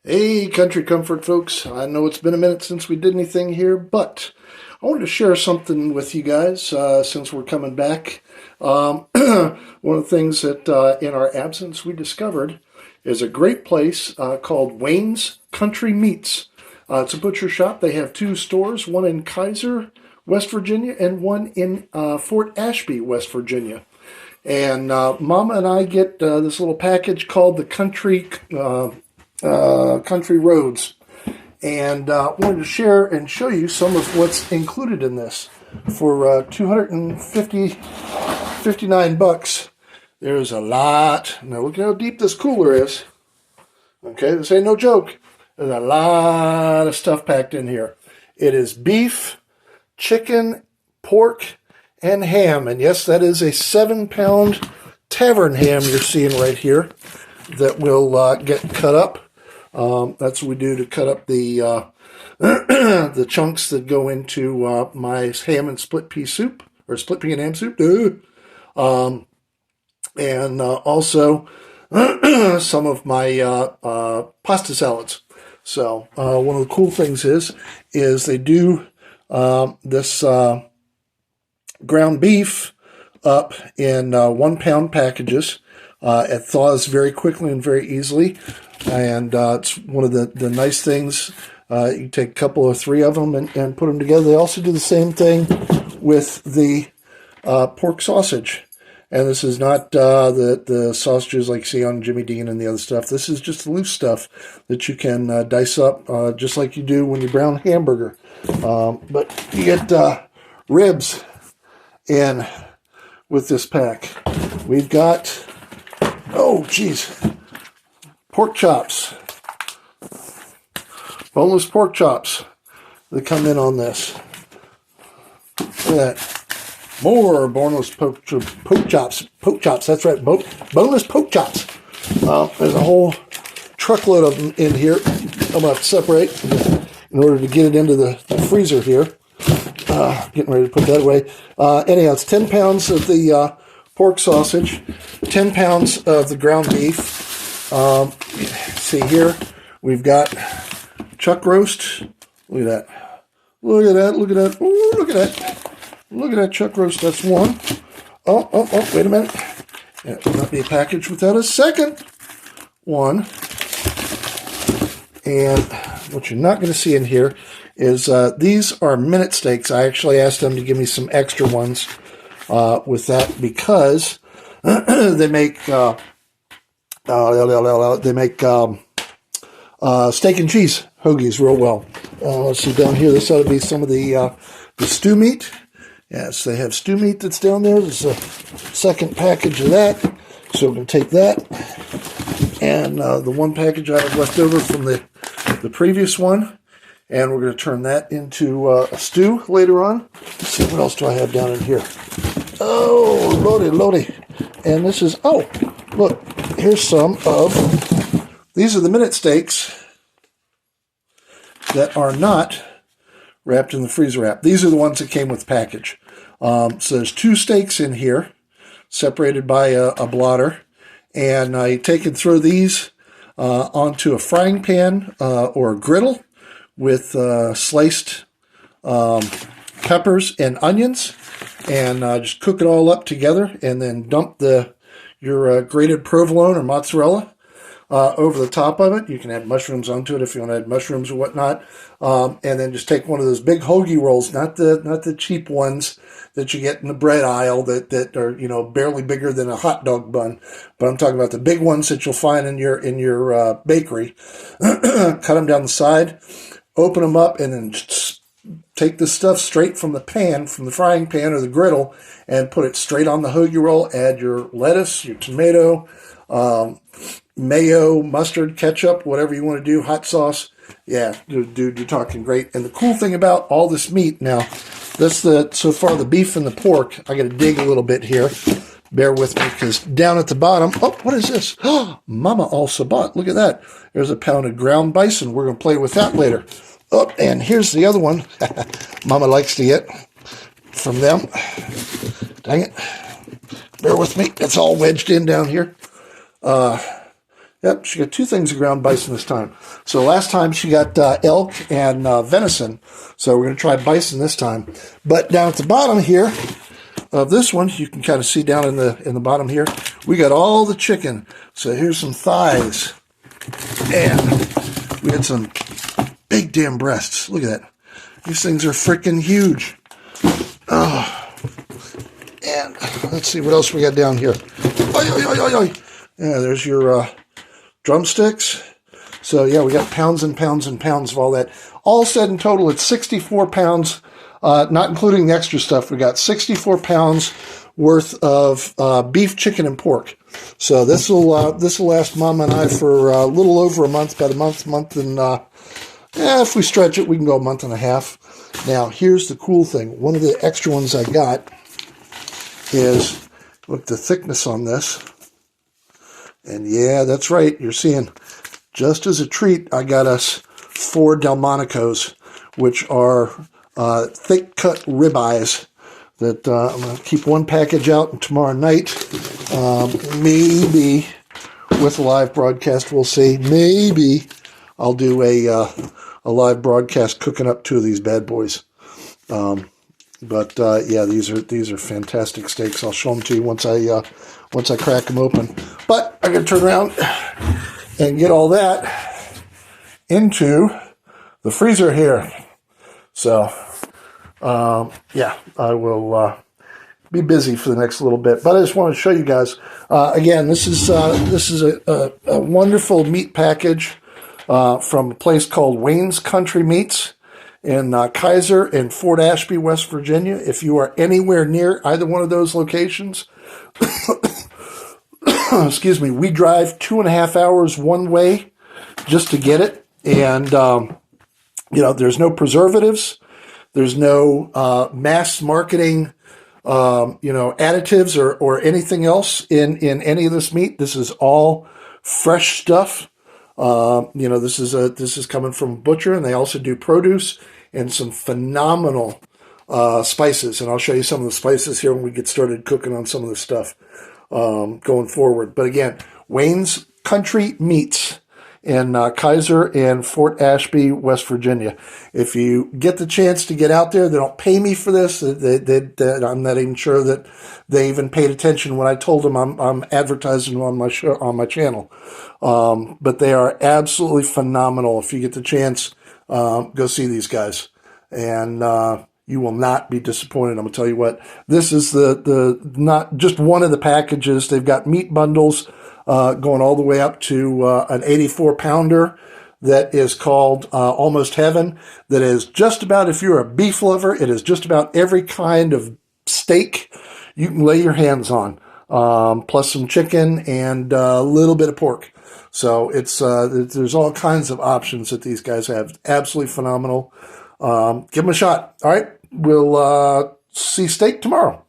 Hey, country comfort folks. I know it's been a minute since we did anything here, but I wanted to share something with you guys since we're coming back. One of the things that in our absence we discovered is a great place called Wayne's Country Meats. It's a butcher shop. They have two stores, one in Kaiser, West Virginia, and one in Fort Ashby, West Virginia. And Mama and I get this little package called the Country Roads, and wanted to share and show you some of what's included in this. For 259 bucks, there's a lot. Now look at how deep this cooler is. Okay, this ain't no joke. There's a lot of stuff packed in here. It is beef, chicken, pork, and ham. And yes, that is a 7-pound tavern ham you're seeing right here that will get cut up. That's what we do to cut up the the chunks that go into my ham and split pea soup, or split pea and ham soup. And also some of my pasta salads. So one of the cool things is they do this ground beef up in 1-pound packages. It thaws very quickly and very easily, and it's one of the nice things. You take a couple or three of them and put them together. They also do the same thing with the pork sausage. And this is not the sausages like you see on Jimmy Dean and the other stuff. This is just the loose stuff that you can dice up just like you do when you brown hamburger. But you get ribs in with this pack. We've got, oh geez, pork chops. Boneless pork chops that come in on this. Look at that. More boneless poke chops. Poke chops, that's right. Boneless poke chops. There's a whole truckload of them in here. I'm about to separate in order to get it into the freezer here. Getting ready to put that away. Anyhow, it's 10 pounds of the pork sausage, 10 pounds of the ground beef. See here, we've got chuck roast. Look at that. Look at that. Look at that. Ooh, look at that. Look at that chuck roast. That's one. Oh, wait a minute. It will not be a package without a second one. And what you're not going to see in here is these are minute steaks. I actually asked them to give me some extra ones with that because they make steak and cheese hoagies real well. Let's see down here. This ought to be some of the stew meat. Yes, they have stew meat that's down there. There's a second package of that. So we're going to take that. And the one package I have left over from the previous one. And we're going to turn that into a stew later on. Let's see, what else do I have down in here? Oh, lordy. And this is, oh, look, here's some of, these are the minute steaks that are not wrapped in the freezer wrap. These are the ones that came with the package. So there's 2 steaks in here, separated by a blotter. And you take and throw these onto a frying pan or a griddle with sliced peppers and onions, and just cook it all up together, and then dump your grated provolone or mozzarella over the top of it. You can add mushrooms onto it if you want to add mushrooms or whatnot, and then just take one of those big hoagie rolls, not the cheap ones that you get in the bread aisle that are barely bigger than a hot dog bun, but I'm talking about the big ones that you'll find in your bakery. Cut them down the side. Open them up and then just take the stuff straight from the pan, from the frying pan or the griddle, and put it straight on the hoagie roll. Add your lettuce, your tomato, mayo, mustard, ketchup, whatever you want to do, hot sauce. Yeah, dude, you're talking great. And the cool thing about all this meat, now, that's so far the beef and the pork. I got to dig a little bit here. Bear with me, because down at the bottom, oh, what is this? Oh, Mama also bought, look at that. There's a pound of ground bison. We're going to play with that later. Oh, and here's the other one Mama likes to get from them. Dang it. Bear with me. It's all wedged in down here. Yep, she got 2 things of ground bison this time. So last time she got elk and venison. So we're going to try bison this time. But down at the bottom here of this one, you can kind of see down in the bottom here, we got all the chicken. So here's some thighs. And we had some big damn breasts. Look at that. These things are freaking huge. Oh. And let's see what else we got down here. Oy, oy, oy, oy, oy. Yeah, there's your drumsticks. So yeah, we got pounds and pounds and pounds of all that. All said in total, it's 64 pounds, not including the extra stuff. We got 64 pounds worth of beef, chicken, and pork. So this will last Mama and I for a little over a month, about a month, and if we stretch it, we can go a month and a half. Now, here's the cool thing. One of the extra ones I got is, look, the thickness on this. And yeah, that's right. You're seeing, just as a treat, I got us 4 Delmonicos, which are thick-cut ribeyes that I'm going to keep one package out, and tomorrow night, maybe with a live broadcast, we'll see. Maybe I'll do a live broadcast cooking up 2 of these bad boys. But yeah, these are fantastic steaks. I'll show them to you once I crack them open. But I got to turn around and get all that into the freezer here. So yeah, I will be busy for the next little bit. But I just want to show you guys. Again, this is a wonderful meat package from a place called Wayne's Country Meats in Kaiser and Fort Ashby, West Virginia. If you are anywhere near either one of those locations, excuse me, we drive 2.5 hours one way just to get it. And, there's no preservatives. There's no mass marketing, additives or anything else in any of this meat. This is all fresh stuff. This is coming from a butcher, and they also do produce and some phenomenal spices. And I'll show you some of the spices here when we get started cooking on some of the stuff going forward. But again, Wayne's Country Meats in Kaiser and Fort Ashby, West Virginia. If you get the chance to get out there, they don't pay me for this. I'm not even sure that they even paid attention when I told them I'm advertising on my show, on my channel. But they are absolutely phenomenal. If you get the chance, go see these guys, and you will not be disappointed. I'm gonna tell you what. This is the not just one of the packages. They've got meat bundles going all the way up to an 84-pounder that is called Almost Heaven. That is just about, if you're a beef lover, it is just about every kind of steak you can lay your hands on, plus some chicken and a little bit of pork. So it's there's all kinds of options that these guys have. Absolutely phenomenal. Give them a shot. All right, we'll see steak tomorrow.